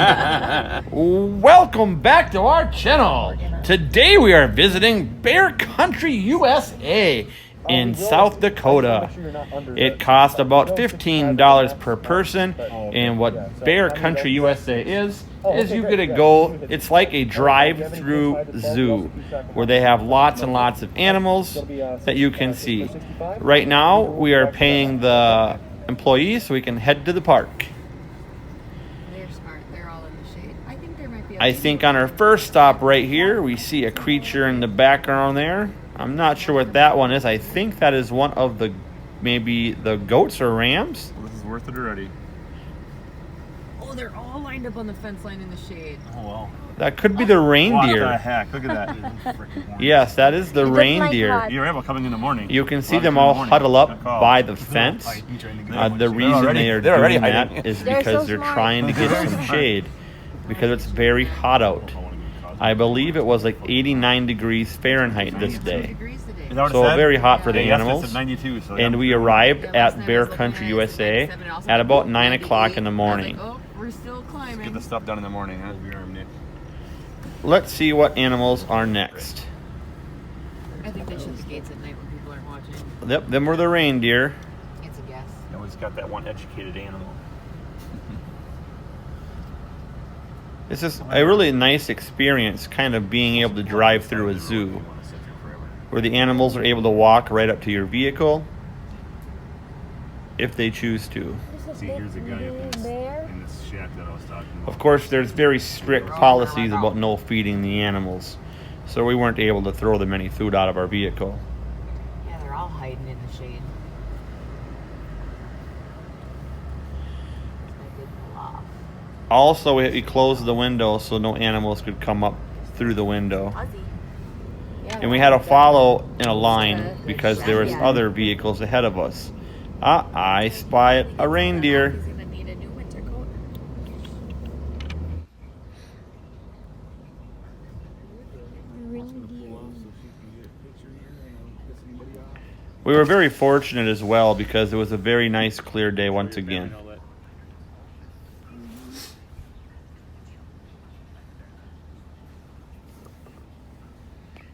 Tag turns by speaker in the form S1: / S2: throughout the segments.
S1: Welcome back to our channel. Today we are visiting Bear Country, USA in South Dakota. It costs about $15 per person, and what Bear Country, USA is you get to go, it's like a drive-through zoo where they have lots and lots of animals that you can see. Right now we are paying the employees so we can head to the park. I think on our first stop right here, we see a creature in the background there. I'm not sure what that one is. I think that is one of the, maybe the goats or rams.
S2: Well, this is worth it already.
S3: Oh, they're all lined up on the fence line in the shade.
S2: Oh, wow.
S1: That could be the reindeer.
S2: What the heck? Look at that.
S1: Yes, that is the reindeer.
S2: You're able coming in the morning.
S1: You can see them all huddle up by the fence. The reason they are doing that is because they're trying to get some shade. Because it's very hot out. I believe it was like 89 degrees Fahrenheit this day. So very hot for the animals. And we arrived at Bear Country, USA at about 9 o'clock in the morning.
S3: We're still climbing.
S2: Get the stuff done in the morning, huh?
S1: Let's see what animals are next.
S3: I think they shut the gates at night when people aren't watching.
S1: Yep, them were the reindeer.
S3: It's a guess.
S2: You always got that one educated animal.
S1: It's just a really nice experience, kind of being able to drive through a zoo where the animals are able to walk right up to your vehicle if they choose to.
S2: See, here's a guy up in this shack that I was talking about.
S1: Of course, there's very strict policies about no feeding the animals, so we weren't able to throw them any food out of our vehicle.
S3: Yeah, they're all hiding in the shade.
S1: Also, we closed the window so no animals could come up through the window. And we had to follow in a line because there was other vehicles ahead of us. I spy a reindeer. We were very fortunate as well because it was a very nice clear day once again.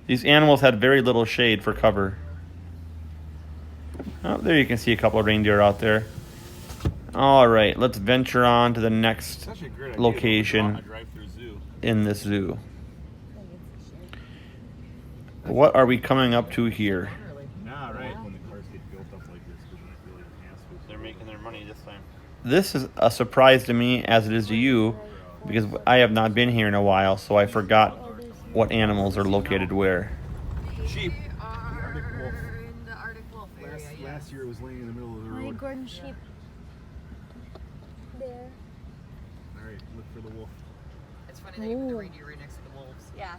S1: These animals had very little shade for cover. Oh, there you can see a couple of reindeer out there. All right, let's venture on to the next location in this zoo. What are we coming up to here? They're making their money this time. This is a surprise to me as it is to you because I have not been here in a while, so I forgot what animals are located where.
S2: Sheep.
S3: In the Arctic wolf area,
S2: Last year it was laying in the middle of the road.
S4: Gordon sheep. There.
S2: Alright, look for the wolf.
S3: It's funny that you put the reindeer right next to the wolves.
S4: Yeah.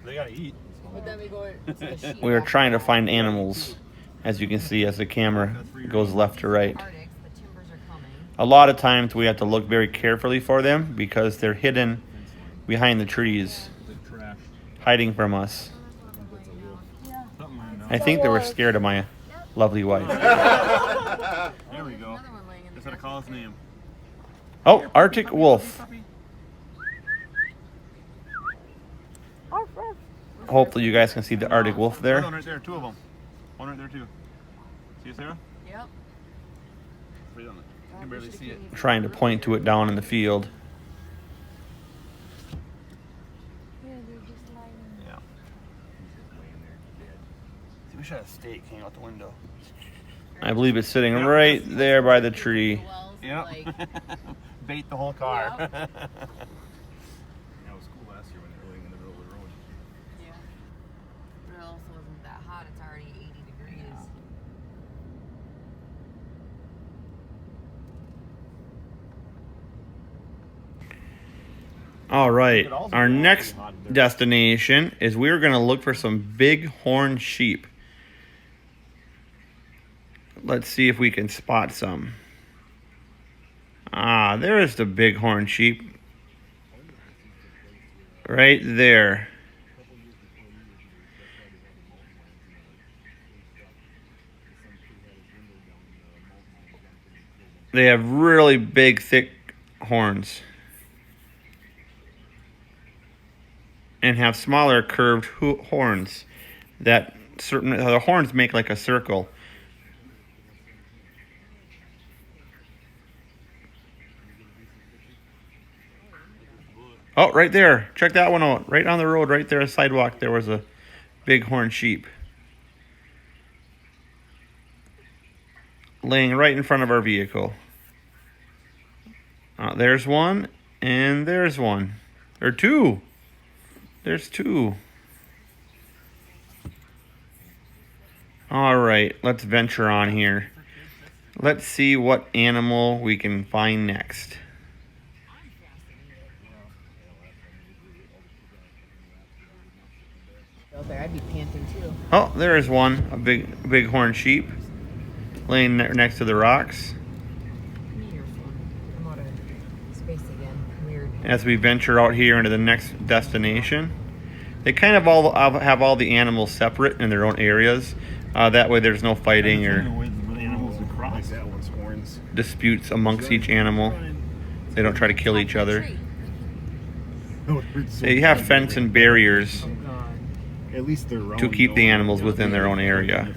S2: They gotta eat.
S3: But then we go to the sheep.
S1: We are trying to find animals, as you can see as the camera goes left to right.
S3: Arctic, the timbers are coming.
S1: A lot of times we have to look very carefully for them because they're hidden behind the trees, hiding from us. I think they were scared of my lovely wife.
S2: There we go. That's how to call his name.
S1: Oh, Arctic wolf. Hopefully you guys can see the Arctic wolf there.
S2: One right there, two of them. One right there too. See it, Sarah?
S3: Yep.
S2: You can barely see it.
S1: Trying to point to it down in the field.
S2: Yeah. We should have a steak hanging out the window.
S1: I believe it's sitting right there by the tree.
S2: Yep.
S3: Like,
S2: Bait the whole car.
S3: Yep.
S2: Yeah, it was cool last year when they were laying in the middle of the road.
S3: yeah. But it also isn't that hot. It's already 80 degrees.
S1: All right, our next destination is we're going to look for some big horn sheep. Let's see if we can spot some. Ah, there's the bighorn sheep. Right there. They have really big, thick horns. and have smaller curved horns. The horns make like a circle. Oh, right there. Check that one out. Right on the road, right there, a sidewalk, there was a bighorn sheep. Laying right in front of our vehicle. There's one, and there's one. Or two. There's two. All right, let's venture on here. Let's see what animal we can find next.
S3: There, I'd be panting too.
S1: Oh, there is one, a bighorn sheep, laying next to the rocks.
S3: Give me your phone. I'm out of space again. Weird.
S1: As we venture out here into the next destination, they kind of all have all the animals separate in their own areas. That way, there's no fighting or disputes amongst each animal. They don't try to kill each other. They have fence and barriers
S2: At least
S1: to keep the animals within their own area.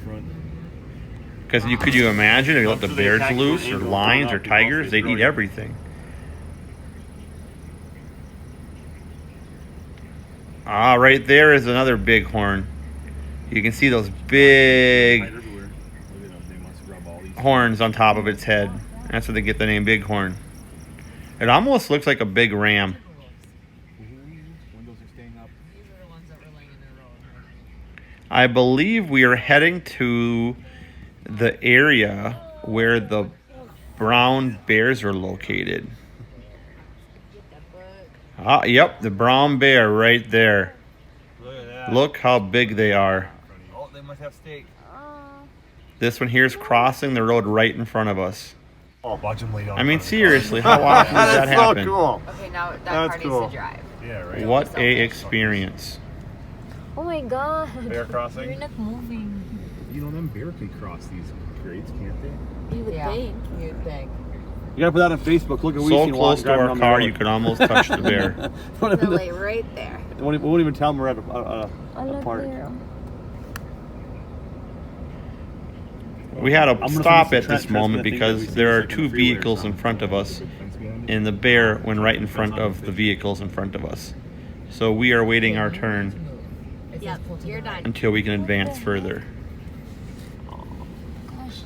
S1: Because could you imagine if you let the bears loose, or lions, or tigers, they'd eat everything. Right there is another bighorn. You can see those big horns on top of its head. That's where they get the name bighorn. It almost looks like a big ram. I believe we are heading to the area where the brown bears are located. Yep, the brown bear right there.
S2: Look at that.
S1: Look how big they are.
S2: Oh, they must have steak.
S1: This one here is crossing the road right in front of us.
S2: Oh, watch them lay down.
S1: I mean, seriously, how often does that happen?
S2: So cool.
S3: Okay, now that
S2: That's
S3: car
S2: cool.
S3: needs to drive.
S2: Yeah, right.
S1: What a experience.
S4: Oh my god.
S2: Bear crossing.
S4: You're not moving.
S2: You know, them bear can cross these grades, can't they?
S4: You would think.
S3: You'd think.
S2: You gotta put that on Facebook. Look at
S1: So close to our car, you could almost touch the bear.
S3: They'll lay right there.
S2: We won't even tell them we're at
S4: Oh,
S2: a
S4: look
S2: park.
S4: there.
S1: We had to
S2: I'm gonna
S1: stop
S2: finish
S1: at
S2: the
S1: this
S2: trans-
S1: moment
S2: thing that
S1: because
S2: we see
S1: there are
S2: like in
S1: two
S2: the freeway or
S1: vehicles in
S2: something.
S1: front of us,
S2: Fence behind it.
S1: and the bear went right in front of the vehicles in front of us. So we are waiting our turn
S3: Yep, you're done.
S1: until we can advance further.
S4: Gosh.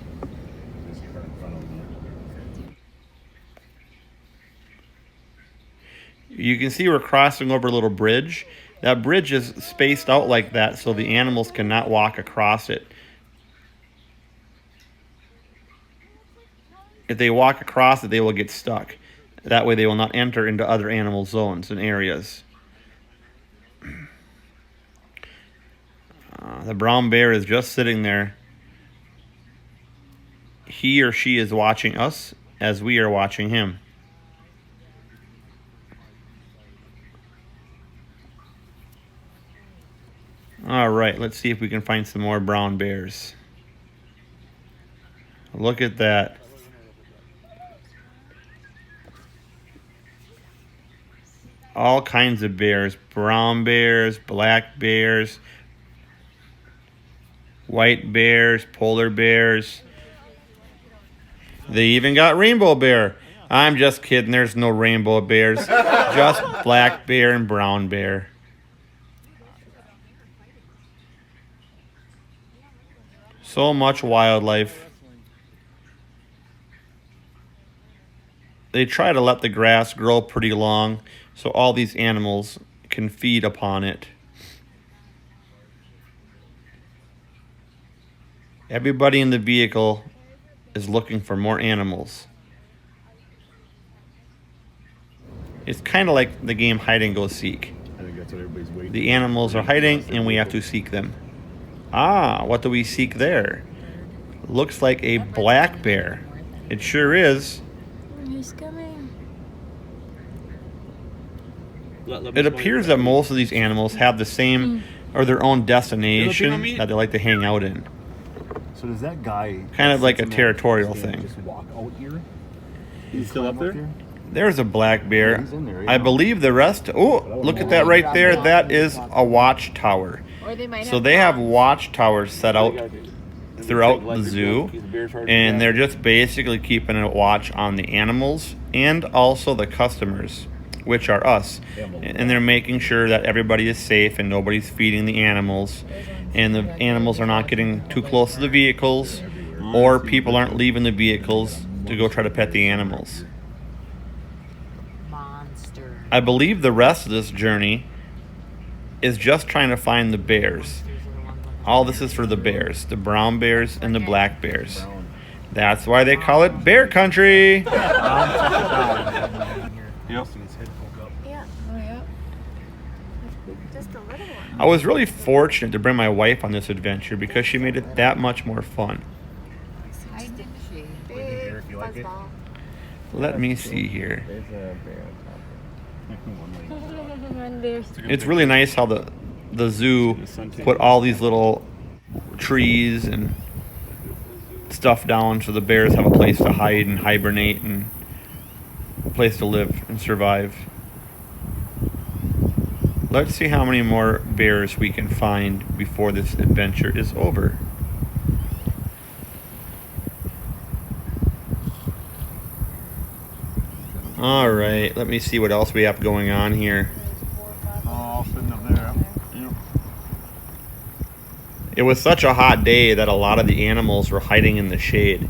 S1: You can see we're crossing over a little bridge. That bridge is spaced out like that so the animals cannot walk across it. If they walk across it, they will get stuck. That way they will not enter into other animal zones and areas. The brown bear is just sitting there. He or she is watching us as we are watching him. All right, let's see if we can find some more brown bears. Look at that. All kinds of bears. Brown bears, black bears, white bears, polar bears. They even got rainbow bear. I'm just kidding. There's no rainbow bears. Just black bear and brown bear. So much wildlife. They try to let the grass grow pretty long so all these animals can feed upon it. Everybody in the vehicle is looking for more animals. It's kind of like the game hide and go seek.
S2: I think that's what everybody's waiting
S1: The animals are hiding and we have to seek them. What do we seek there? Looks like a black bear. It sure is.
S4: He's coming.
S1: It appears that most of these animals have the same or their own destination that they like to hang out in.
S2: So does that guy
S1: Kind of like a
S2: sits in that
S1: territorial
S2: stand
S1: thing.
S2: Just walk out here?
S5: He's still up there?
S1: There's a black bear.
S2: He's in there,
S1: I believe the rest. Oh, look at that right there. That is a watchtower.
S3: Or they might
S1: So they have watchtowers set out
S2: Throughout
S1: throughout the zoo, and they're just basically keeping a watch on the animals and also the customers, which are us. And they're making sure that everybody is safe and nobody's feeding the animals, and the animals are not getting too close to the vehicles, or people aren't leaving the vehicles to go try to pet the animals.
S3: Monster.
S1: I believe the rest of this journey is just trying to find the bears. All this is for the bears, the brown bears and the black bears. That's why they call it bear country.
S2: Yep.
S4: Yeah.
S3: Oh, yeah.
S4: Just a little one.
S1: I was really fortunate to bring my wife on this adventure because she made it that much more fun.
S3: I didn't she?
S4: Big
S2: if you like it.
S4: fuzzball.
S1: Let me see here.
S2: There's a bear on top.
S4: And there's
S1: It's really nice how the zoo put all these little trees and stuff down so the bears have a place to hide and hibernate and a place to live and survive. Let's see how many more bears we can find before this adventure is over. All right, let me see what else we have going on here.
S2: Oh, sitting up there. Yep.
S1: It was such a hot day that a lot of the animals were hiding in the shade.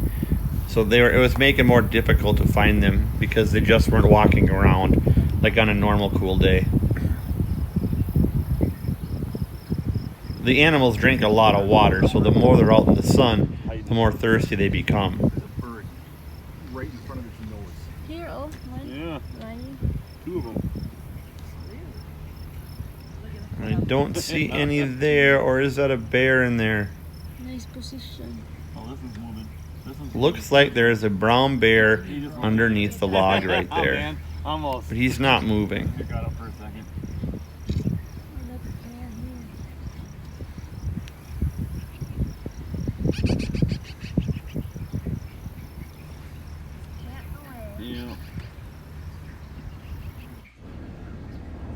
S1: So it was making it more difficult to find them because they just weren't walking around like on a normal cool day. The animals drink a lot of water, so the more they're out in the sun, the more thirsty they become.
S2: There's a bird right in front of its nose.
S4: here. Oh, one.
S2: Yeah,
S4: One.
S2: 2 of them.
S1: I don't see any there, or is that a bear in there?
S4: Nice position.
S2: Oh, this is moving. This is
S1: Looks like there is a brown bear underneath the log right
S2: Oh,
S1: there.
S2: man. Almost.
S1: But he's not moving.
S2: You got up for a second.
S4: Look here.
S2: Yeah.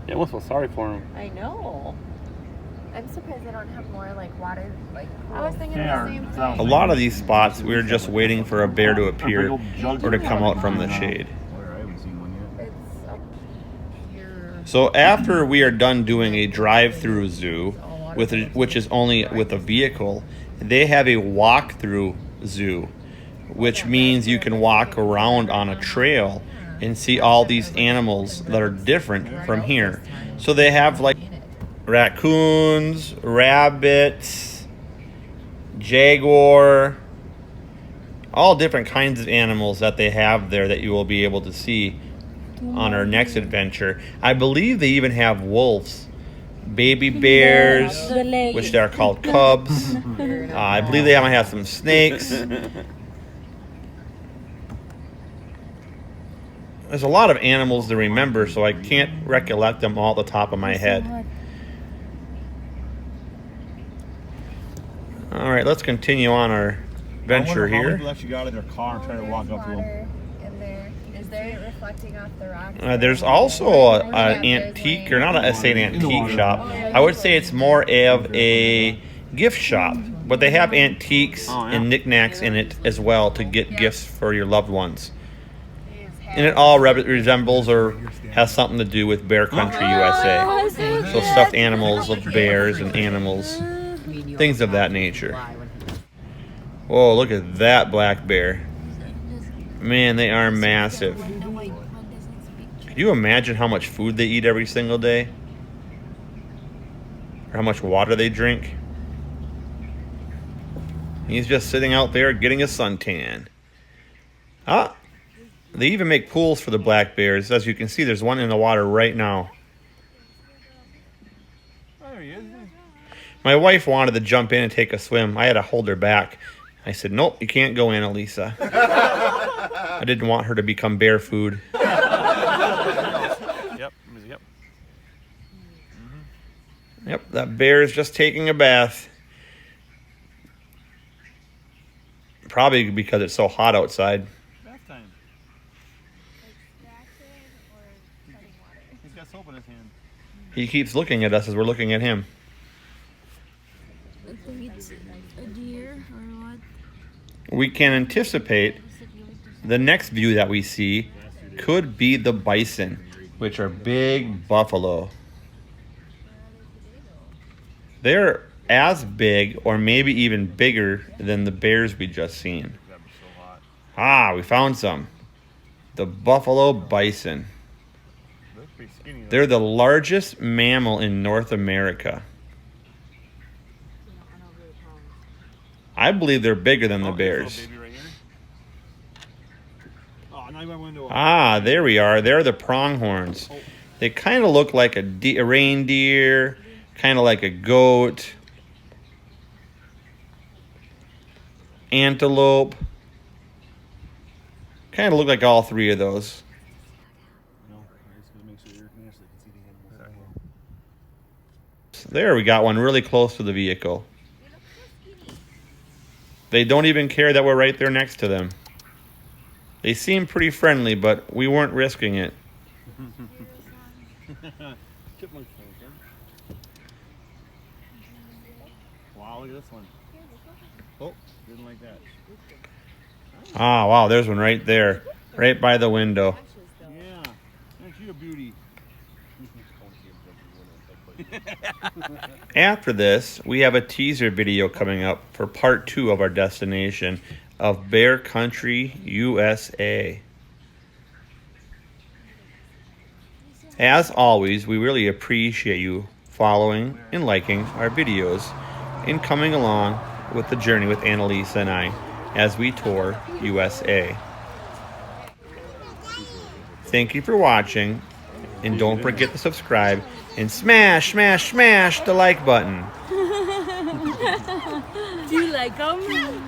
S2: Yeah, I almost feel sorry for him.
S3: I know. I'm surprised they don't have more like water. Like
S4: I was thinking
S2: Yeah,
S4: the same
S2: it
S4: thing.
S2: sounds
S1: A lot of these spots, we were just waiting for a bear to appear or to come out from the shade.
S2: Where I haven't seen one yet.
S3: it's up here.
S1: So after we are done doing a drive-through zoo, which is only with a vehicle, they have a walk-through zoo, which means you can walk around on a trail and see all these animals that are different from here. So they have like raccoons, rabbits, jaguar, all different kinds of animals that they have there that you will be able to see on our next adventure. I believe they even have wolves, baby bears,
S4: The leg.
S1: which are called cubs. I believe they might have some snakes. There's a lot of animals to remember, so I can't recollect them all at the top of my head. All right, let's continue on our venture
S2: I wonder how many
S1: here.
S2: people actually got out of their car and tried to walk up to them.
S3: In there. Is there reflecting off the rocks?
S1: There's also an antique, or not I say an antique shop. I would say it's more of a gift shop, but they have antiques and knickknacks in it as well to get gifts for your loved ones. And it all resembles or has something to do with Bear Country, USA. So stuffed animals of bears and animals, things of that nature. Whoa, look at that black bear. Man, they are massive. Can you imagine how much food they eat every single day? Or how much water they drink? He's just sitting out there getting a suntan. Ah, they even make pools for the black bears. As you can see, there's one in the water right now.
S2: There he is.
S1: My wife wanted to jump in and take a swim. I had to hold her back. I said, nope, you can't go in, Elisa. I didn't want her to become bear food.
S2: Yep. Yep.
S1: Yep, that bear is just taking a bath. Probably because it's so hot outside.
S2: Bath time.
S1: He keeps looking at us as we're looking at him.
S4: I think it's a deer or what.
S1: We can anticipate the next view that we see could be the bison, which are big buffalo. They're as big or maybe even bigger than the bears we just seen. Ah, we found some. The buffalo bison. They're the largest mammal in North America. I believe they're bigger than the bears. Ah, there we are. They're the pronghorns. They kind of look like a reindeer, kind of like a goat, antelope. Kind of look like all three of those. There, we got one really close to the vehicle. They don't even care that we're right there next to them. They seem pretty friendly, but we weren't risking it.
S2: Wow, look at this one. Oh, didn't like that.
S1: Ah, wow, there's one right there. Right by the window.
S2: Yeah, aren't you a beauty?
S1: After this, we have a teaser video coming up for part 2 of our destination of Bear Country, USA. As always, we really appreciate you following and liking our videos and coming along with the journey with Annalisa and I as we tour USA. Thank you for watching, and don't forget to subscribe and smash, smash, smash the like button.
S4: Do you like them?